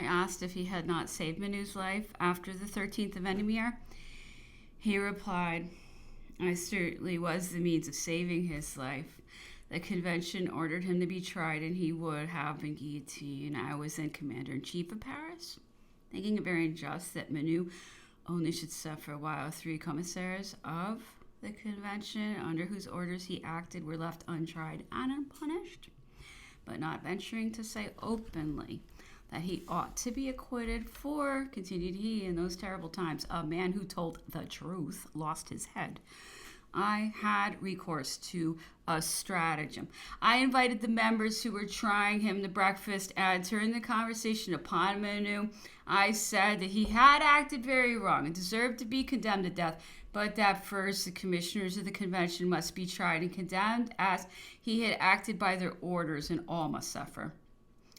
asked if he had not saved Menu's life after the 13th of Memoirs. He replied, I certainly was the means of saving his life. The convention ordered him to be tried, and he would have been guillotined. I was then commander-in-chief of Paris, thinking it very unjust that Menu only should suffer, while 3 commissaries of the convention, under whose orders he acted, were left untried and unpunished, but not venturing to say openly that he ought to be acquitted, for, continued he, in those terrible times, a man who told the truth lost his head. I had recourse to a stratagem. I invited the members who were trying him to breakfast, and during the conversation upon Menu, I said that he had acted very wrong and deserved to be condemned to death, but that first the commissioners of the convention must be tried and condemned as he had acted by their orders, and all must suffer.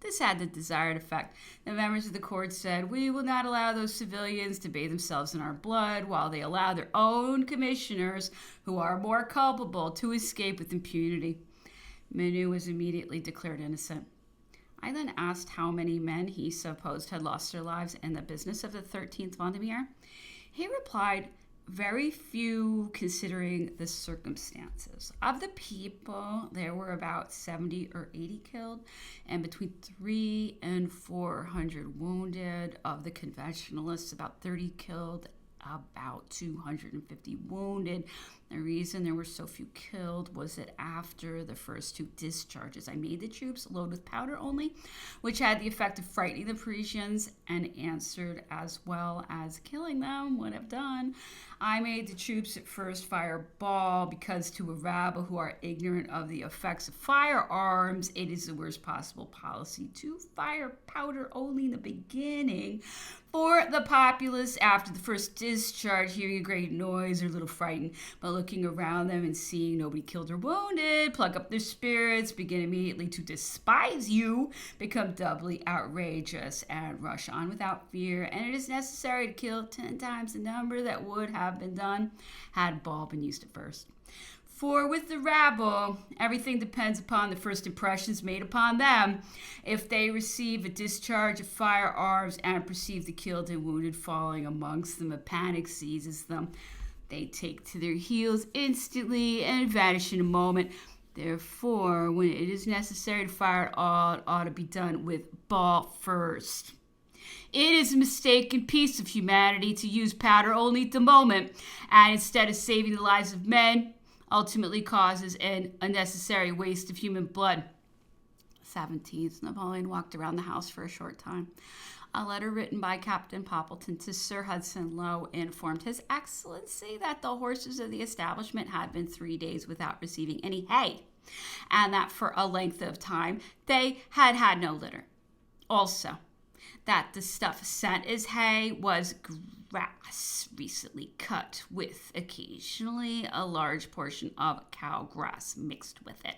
This had the desired effect. The members of the court said, we will not allow those civilians to bathe themselves in our blood, while they allow their own commissioners, who are more culpable, to escape with impunity. Menu was immediately declared innocent. I then asked how many men he supposed had lost their lives in the business of the 13th Vendemiaire. He replied, very few, considering the circumstances. Of the people, there were about 70 or 80 killed, and between 300 and 400 wounded. Of the conventionalists, about 30 killed, about 250 wounded. The reason there were so few killed was that after the first 2 discharges, I made the troops load with powder only, which had the effect of frightening the Parisians and answered as well as killing them would have done. I made the troops at first fire ball, because to a rabble who are ignorant of the effects of firearms, it is the worst possible policy to fire powder only in the beginning. For the populace, after the first discharge, hearing a great noise, are a little frightened, but looking around them and seeing nobody killed or wounded, pluck up their spirits, begin immediately to despise you, become doubly outrageous, and rush on without fear. And it is necessary to kill 10 times the number that would have been done had ball been used at first. For with the rabble, everything depends upon the first impressions made upon them. If they receive a discharge of firearms and perceive the killed and wounded falling amongst them, a panic seizes them. They take to their heels instantly and vanish in a moment. Therefore, when it is necessary to fire at all, it ought to be done with ball first. It is a mistaken piece of humanity to use powder only at the moment, and instead of saving the lives of men, ultimately causes an unnecessary waste of human blood. 17th, Napoleon walked around the house for a short time. A letter written by Captain Poppleton to Sir Hudson Lowe informed His Excellency that the horses of the establishment had been 3 days without receiving any hay, and that for a length of time they had had no litter. Also, that the stuff sent as hay was grass recently cut, with occasionally a large portion of cow grass mixed with it.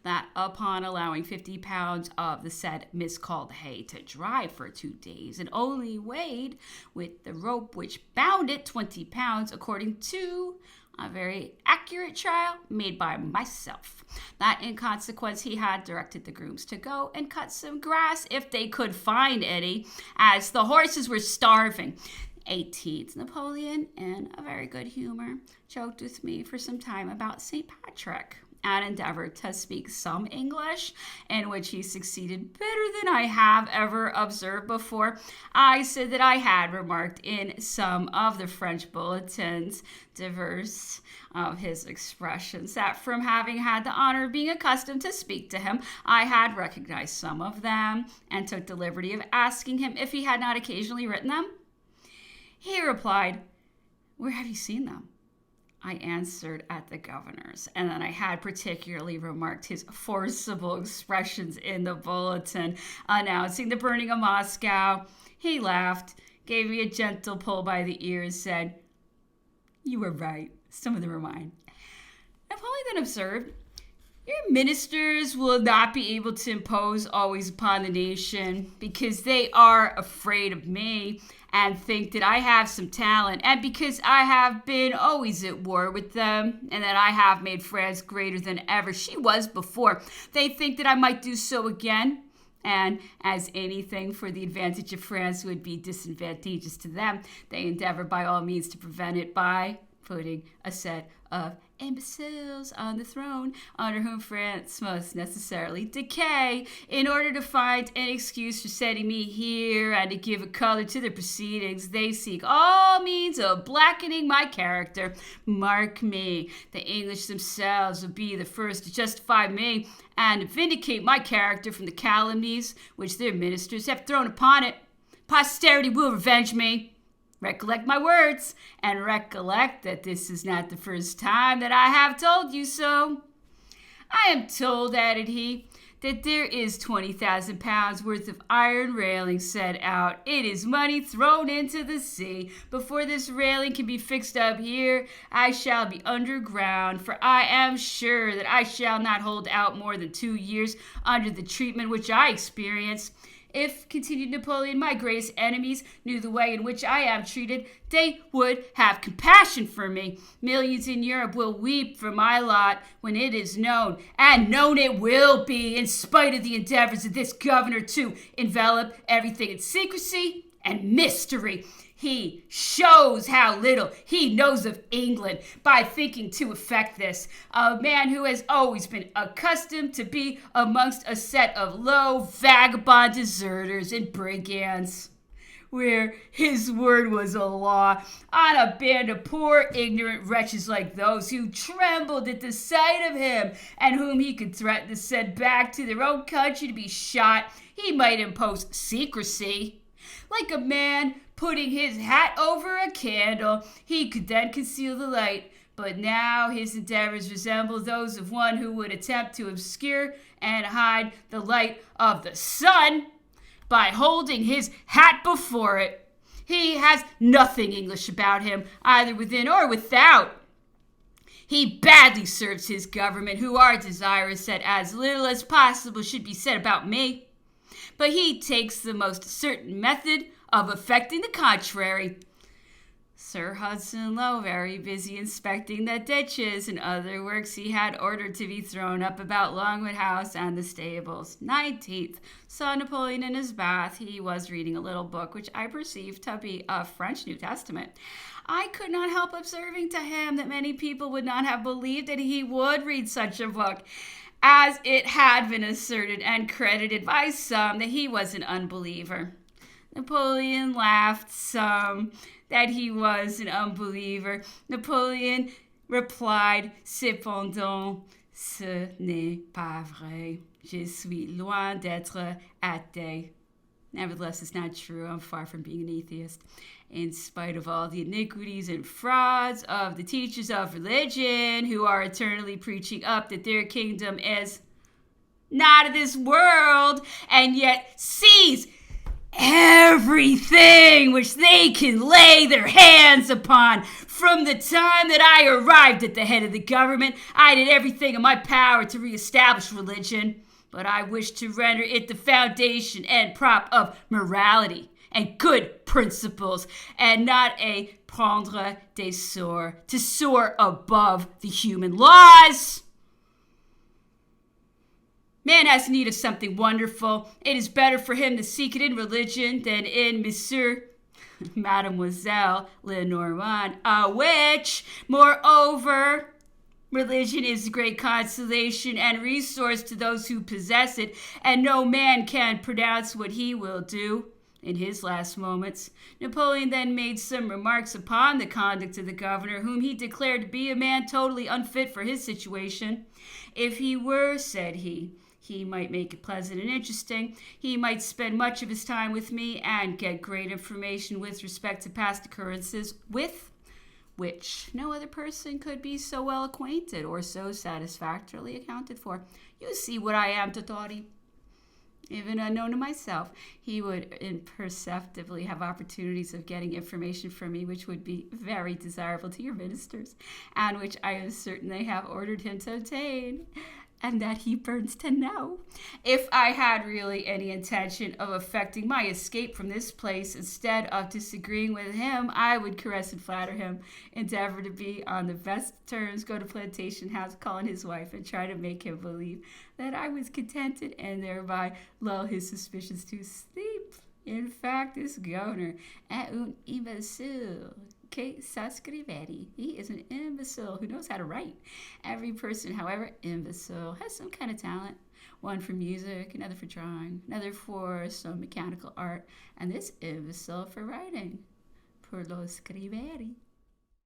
That upon allowing 50 pounds of the said miscalled hay to dry for 2 days, and only weighed with the rope which bound it 20 pounds, according to a very accurate trial made by myself, that in consequence he had directed the grooms to go and cut some grass if they could find any, as the horses were starving. 18th, Napoleon, in a very good humor, joked with me for some time about St. Patrick, and endeavored to speak some English, in which he succeeded better than I have ever observed before. I said that I had remarked in some of the French bulletins diverse of his expressions, that from having had the honor of being accustomed to speak to him, I had recognized some of them, and took the liberty of asking him if he had not occasionally written them. He replied, where have you seen them? I answered, at the governor's, and then I had particularly remarked his forcible expressions in the bulletin announcing the burning of Moscow. He laughed, gave me a gentle pull by the ear, and said, you were right, some of them are mine. Napoleon then observed, your ministers will not be able to impose always upon the nation, because they are afraid of me and think that I have some talent, and because I have been always at war with them, and that I have made France greater than ever she was before. They think that I might do so again, And as anything for the advantage of France would be disadvantageous to them, they endeavor by all means to prevent it by putting a set of imbeciles on the throne, under whom France must necessarily decay, in order to find an excuse for setting me here and to give a color to their proceedings. They seek all means of blackening my character. Mark me, the English themselves will be the first to justify me and vindicate my character from the calumnies which their ministers have thrown upon it. Posterity will revenge me. Recollect my words, and recollect that this is not the first time that I have told you so. I am told, added he, that there is 20,000 pounds worth of iron railing set out. It is money thrown into the sea. Before this railing can be fixed up here, I shall be underground, for I am sure that I shall not hold out more than 2 years under the treatment which I experience. If, continued Napoleon, my greatest enemies knew the way in which I am treated, they would have compassion for me. Millions in Europe will weep for my lot when it is known, and known it will be, in spite of the endeavors of this governor to envelop everything in secrecy and mystery. He shows how little he knows of England by thinking to effect this. A man who has always been accustomed to be amongst a set of low vagabond deserters and brigands, where his word was a law, on a band of poor ignorant wretches like those who trembled at the sight of him, and whom he could threaten to send back to their own country to be shot. He might impose secrecy. Like a man putting his hat over a candle, he could then conceal the light. But now his endeavors resemble those of one who would attempt to obscure and hide the light of the sun by holding his hat before it. He has nothing English about him, either within or without. He badly serves his government, who are desirous that as little as possible should be said about me. But he takes the most certain method of effecting the contrary. Sir Hudson Lowe, very busy inspecting the ditches and other works he had ordered to be thrown up about Longwood House and the stables. 19th, saw Napoleon in his bath. He was reading a little book, which I perceived to be a French New Testament. I could not help observing to him that many people would not have believed that he would read such a book, as it had been asserted and credited by some that he was an unbeliever. Napoleon laughed some that he was an unbeliever. Napoleon replied, Cependant, ce n'est pas vrai. Je suis loin d'être athée. Nevertheless, it's not true. I'm far from being an atheist. In spite of all the iniquities and frauds of the teachers of religion, who are eternally preaching up that their kingdom is not of this world, and yet seize everything which they can lay their hands upon. From the time that I arrived at the head of the government, I did everything in my power to reestablish religion, but I wish to render it the foundation and prop of morality and good principles, and not a prendre d'essor, to soar above the human laws. Man has need of something wonderful. It is better for him to seek it in religion than in Monsieur, Mademoiselle Lenormand, a witch. Moreover, religion is a great consolation and resource to those who possess it, and no man can pronounce what he will do in his last moments. Napoleon then made some remarks upon the conduct of the governor, whom he declared to be a man totally unfit for his situation. If he were, said he might make it pleasant and interesting. He might spend much of his time with me and get great information with respect to past occurrences, with which no other person could be so well acquainted or so satisfactorily accounted for. You see what I am, Tottori. Even unknown to myself, he would imperceptibly have opportunities of getting information from me which would be very desirable to your ministers, and which I am certain they have ordered him to obtain. and that he burns to know. If I had really any intention of effecting my escape from this place instead of disagreeing with him, I would caress and flatter him, endeavor to be on the best terms, go to plantation house, call on his wife, and try to make him believe that I was contented, and thereby lull his suspicions to sleep. In fact, this governor est un imbécile que s'ascriveri. He is an imbecile who knows how to write. Every person, however imbecile, has some kind of talent. One for music, another for drawing, another for some mechanical art, and this imbecile for writing. Per lo scriveri.